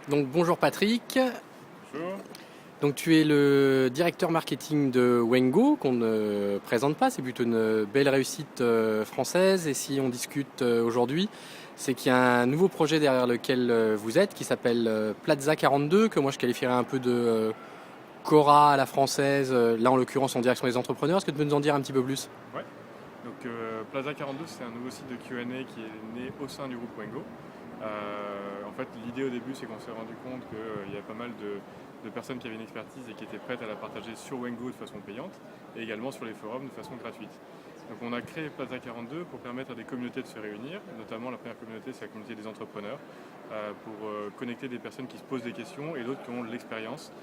Donc bonjour Patrick, Bonjour. donc tu es le directeur marketing de Wengo qu'on ne présente pas, c'est plutôt une belle réussite française et si on discute aujourd'hui, c'est qu'il y a un nouveau projet derrière lequel vous êtes qui s'appelle Plaza 42 que moi je qualifierais un peu de Cora à la française, là en l'occurrence en direction des entrepreneurs, est-ce que tu peux nous en dire un petit peu plus? Ouais. Donc Plaza 42, c'est un nouveau site de Q&A qui est né au sein du groupe Wengo. En fait, l'idée au début, c'est qu'on s'est rendu compte qu'il y avait pas mal de personnes qui avaient une expertise et qui étaient prêtes à la partager sur Wengo de façon payante et également sur les forums de façon gratuite. Donc on a créé Plaza 42 pour permettre à des communautés de se réunir, notamment la première communauté, c'est la communauté des entrepreneurs, pour connecter des personnes qui se posent des questions et d'autres qui ont de l'expérience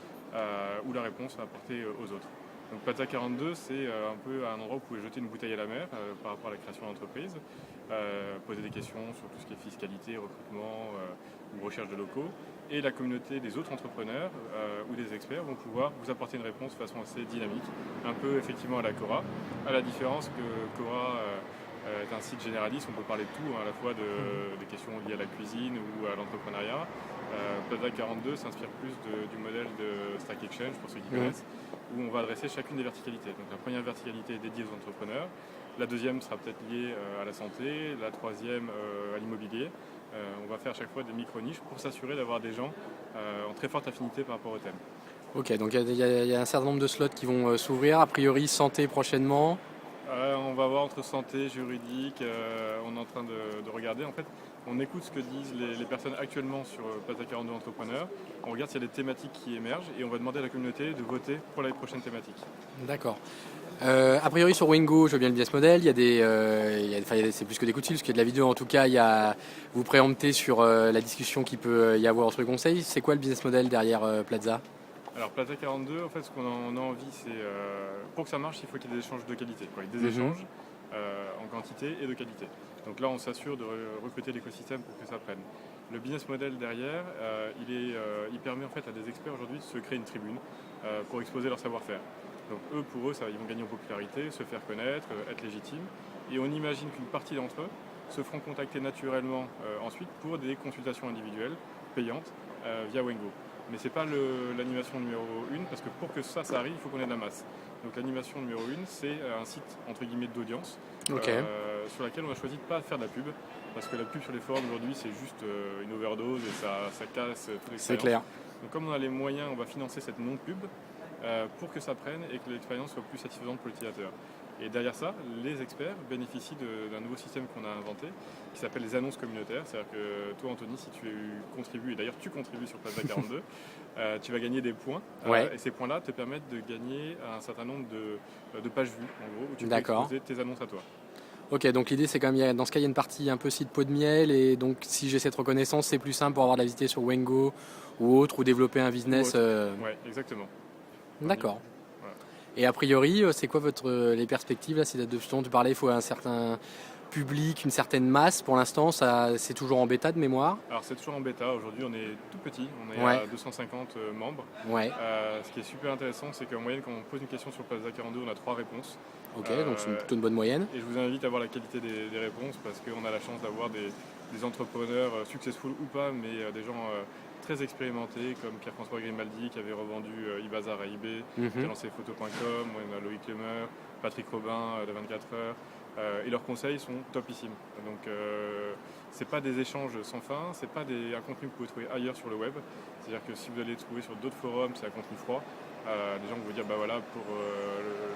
ou la réponse à apporter aux autres. Donc Plaza 42, c'est un peu un endroit où vous pouvez jeter une bouteille à la mer par rapport à la création d'entreprise, poser des questions sur tout ce qui est fiscalité, recrutement ou recherche de locaux. Et la communauté des autres entrepreneurs ou des experts vont pouvoir vous apporter une réponse de façon assez dynamique, un peu effectivement à la Cora, à la différence que Cora est un site généraliste, on peut parler de tout, hein, à la fois des questions liées à la cuisine ou à l'entrepreneuriat. Plaza 42 s'inspire plus du modèle de Stack Exchange, pour ceux qui connaissent, où on va adresser chacune des verticalités. Donc la première verticalité est dédiée aux entrepreneurs, la deuxième sera peut-être liée à la santé, la troisième à l'immobilier. On va faire à chaque fois des micro-niches pour s'assurer d'avoir des gens en très forte affinité par rapport au thème. Ok, donc il y a un certain nombre de slots qui vont s'ouvrir, a priori santé prochainement. On va voir entre santé, juridique, on est en train de regarder. En fait, on écoute ce que disent les personnes actuellement sur Plaza 42 Entrepreneurs. On regarde s'il y a des thématiques qui émergent et on va demander à la communauté de voter pour les prochaines thématiques. D'accord. A priori sur Wingo, je vois bien le business model, il y a des, c'est plus que des coups de fil, parce qu'il y a de la vidéo en tout cas, vous préemptez sur la discussion qu'il peut y avoir entre les conseils. C'est quoi le business model derrière Plaza? Alors Plaza 42, en fait, ce qu'on a envie, c'est pour que ça marche, il faut qu'il y ait des échanges de qualité, quoi. Des échanges en quantité et de qualité. Donc là, on s'assure de recruter l'écosystème pour que ça prenne. Le business model derrière, il permet en fait à des experts aujourd'hui de se créer une tribune pour exposer leur savoir-faire. Donc eux, pour eux, ils vont gagner en popularité, se faire connaître, être légitimes. Et on imagine qu'une partie d'entre eux se feront contacter naturellement ensuite pour des consultations individuelles payantes via Wengo. Mais ce n'est pas l'animation numéro 1, parce que pour que ça arrive, il faut qu'on ait de la masse. Donc l'animation numéro 1, c'est un site entre guillemets d'audience sur laquelle on a choisi de ne pas faire de la pub, parce que la pub sur les forums aujourd'hui, c'est juste une overdose et ça casse toute l'expérience. C'est clair. Donc comme on a les moyens, on va financer cette non-pub pour que ça prenne et que l'expérience soit plus satisfaisante pour l'utilisateur. Et derrière ça, les experts bénéficient d'un nouveau système qu'on a inventé qui s'appelle les annonces communautaires. C'est-à-dire que toi, Anthony, si tu contribues, et d'ailleurs tu contribues sur Plaza 42, tu vas gagner des points. Et ces points-là te permettent de gagner un certain nombre de pages vues, en gros, où tu peux exposer tes annonces à toi. Ok, donc l'idée c'est quand même, dans ce cas il y a une partie un peu site pot de miel et donc si j'ai cette reconnaissance c'est plus simple pour avoir de la visite sur Wengo ou autre ou développer un business. Ouais, exactement. D'accord. Voilà. Et a priori c'est quoi les perspectives là, c'est de ce dont tu parlais, il faut un certain public, une certaine masse pour l'instant, c'est toujours en bêta de mémoire. Alors c'est toujours en bêta, aujourd'hui on est tout petit, on est à 250 membres. Ce qui est super intéressant, c'est qu'en moyenne quand on pose une question sur Plaza 42, on a 3 réponses. Ok, donc c'est plutôt une bonne moyenne. Et je vous invite à voir la qualité des réponses parce qu'on a la chance d'avoir des entrepreneurs successful ou pas, mais des gens très expérimentés comme Pierre-François Grimaldi qui avait revendu eBazaar à eBay, qui a lancé photo.com, on a Loïc Lemeur, Patrick Robin de 24 heures. Et leurs conseils sont topissimes. Donc c'est pas des échanges sans fin, c'est pas un contenu que vous pouvez trouver ailleurs sur le web. C'est-à-dire que si vous allez trouver sur d'autres forums, c'est un contenu froid. Des gens vont vous dire bah voilà pour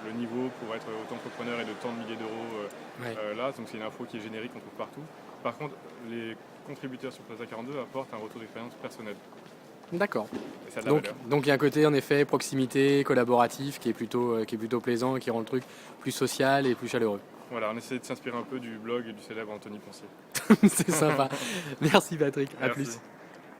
le niveau pour être auto-entrepreneur et de tant de milliers d'euros là, donc c'est une info qui est générique, on trouve partout. Par contre, les contributeurs sur Plaza 42 apportent un retour d'expérience personnel. D'accord. Donc il y a un côté en effet proximité, collaboratif qui est plutôt plaisant et qui rend le truc plus social et plus chaleureux. Voilà, on essaie de s'inspirer un peu du blog du célèbre Anthony Poncier. C'est sympa. Merci Patrick, à Merci. plus.